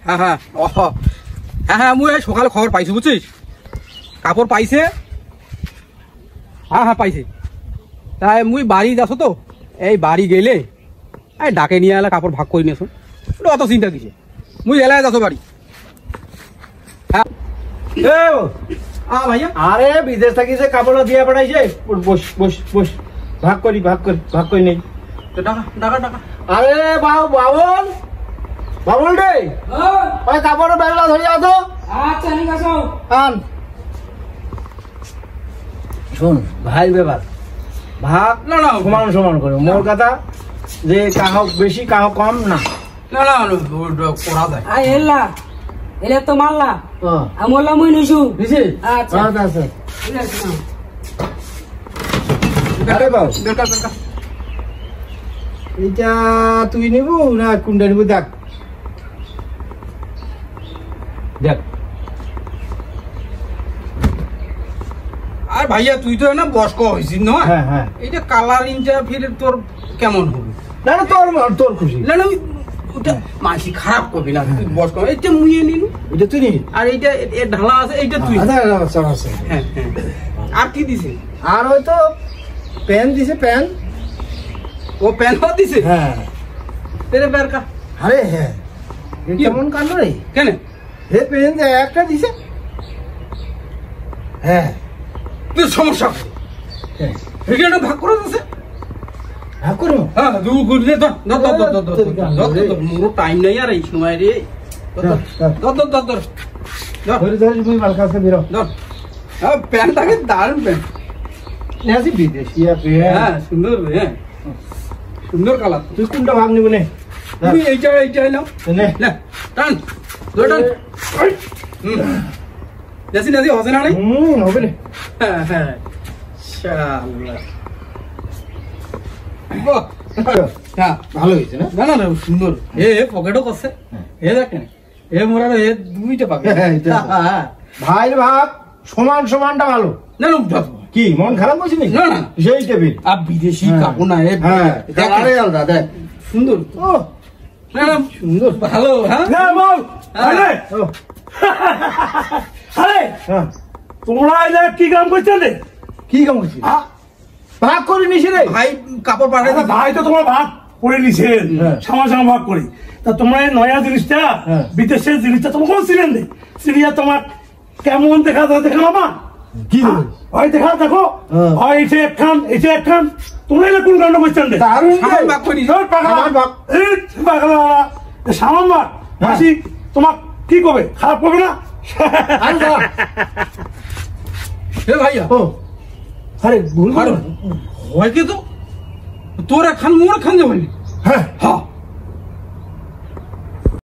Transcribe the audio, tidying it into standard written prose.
হ্যাঁ হ্যাঁ হ্যাঁ হ্যাঁ মুই সকালে খবর পাইছি বুঝছিস কাপড় পাইছে হ্যাঁ হ্যাঁ পাইছে তাই মুই বাড়ি যাচ্ছ তো এই বাড়ি গেলে এই ডাকে নিয়ে এলে কাপড় ভাগ করে নিয়েছো অত চিন্তা কিসে মুই এলাকায় যাচ্ছ বাড়ি হ্যাঁ ভাইয়া আরে বিদেশ থাকি যে কাপড় দিয়ে পাঠাইছে বস বস বস ভাগ করি নেই টাকা টাকা টাকা আরে বাবুল বাবুল রে ওই কাপড়ের ব্যাগটা ধরে আছো আচ্ছা ঠিক আছে আন শোন ভাই ব্যাপার ভাগ না না সমান সমান করে মোর কথা যে কাহক বেশি কাহক কম না না না করা যায় আই এলা এলে তো মারলা আমলা মই নইছু বুঝছি আচ্ছা আচ্ছা ঠিক আছে আরে বাবু দরকার দরকার এটা তুই নিবু না কোনটা নিবু দেখ দেখ আর ভাইয়া তুই তো না বয়স্ক হয়েছিস না হ্যাঁ হ্যাঁ এইটা কালারিংটা ফির তোর কেমন হবে না না তোর খুশি না না ওটা মাসি খারাপ করবি না তুই বয়স্ক এইটা মুইয়ে নিলু এটা তুই নিবি আর এইটা এর ঢালা আছে এইটা তুই আচ্ছা আচ্ছা হ্যাঁ হ্যাঁ আর কি দিছে আর হয়তো প্যান দিছে প্যান ও প্যানও দিছে হ্যাঁ তেরে বের কা আরে হ্যাঁ কেমন কাণ্ড রে কেন হে প্যান একটা দিছে হ্যাঁ তুই সমস্যা এটা ভাগ করে দিছে ভাগ করবো হ্যাঁ দু গুড়ে ধর মোর টাইম নাই আর এই সময় রে ধর ধরে ধরে তুমি মাল কাছে বেরো ধর হ্যাঁ প্যান্টটাকে দারুণ প্যান্ট নেছি বিদেশি হ্যাঁ সুন্দর হ্যাঁ সুন্দর কালার তুই কোনটা ভাগ নিবি নে তুমি এইটা নাও নে না টান টান নাসি নাসি হসে না হবে রে হ্যাঁ হ্যাঁ শালা বাহ হ্যাঁ ভালো হয়েছে না না না না সুন্দর এ পকেটও করছে এ দেখেন এ মোরা এ দুইটা পাবে হ্যাঁ ভাই ভাগ সমান সমানটা ভালো না না উঠা কি মন খারাপ করছিস না না সেই টেবিল আর বিদেশি কাপড় না হ্যাঁ আরে আলাদা দেখ সুন্দর ও না না সুন্দর ভালো হ্যাঁ না বল আরে আরে তোমরা এলা কি কাম করছিলে কি কাম করছিস ভাগ করে নিছি রে ভাই কাপড় পাঠাই ভাই তো তোমার ভাগ করে নিছেন সামা ভাগ করি তা তোমরা এই নয়া জিনিসটা বিদেশের জিনিসটা তোমার কোন ছিলেন রে সিরিয়া তোমার কেমন দেখা যায় দেখো বাবা কি ভাই দেখো ভাই এটা একখান তোমরা এলা কোন কাণ্ড করছেন রে সামান ভাগ করি সামান ভাগ মাসি তোমার কি করবে খারাপ করবে না এ ভাইয়া ও আরে ভুল হয় কি তো তোরা খান মোর খান যাবেন হ্যাঁ হ্যাঁ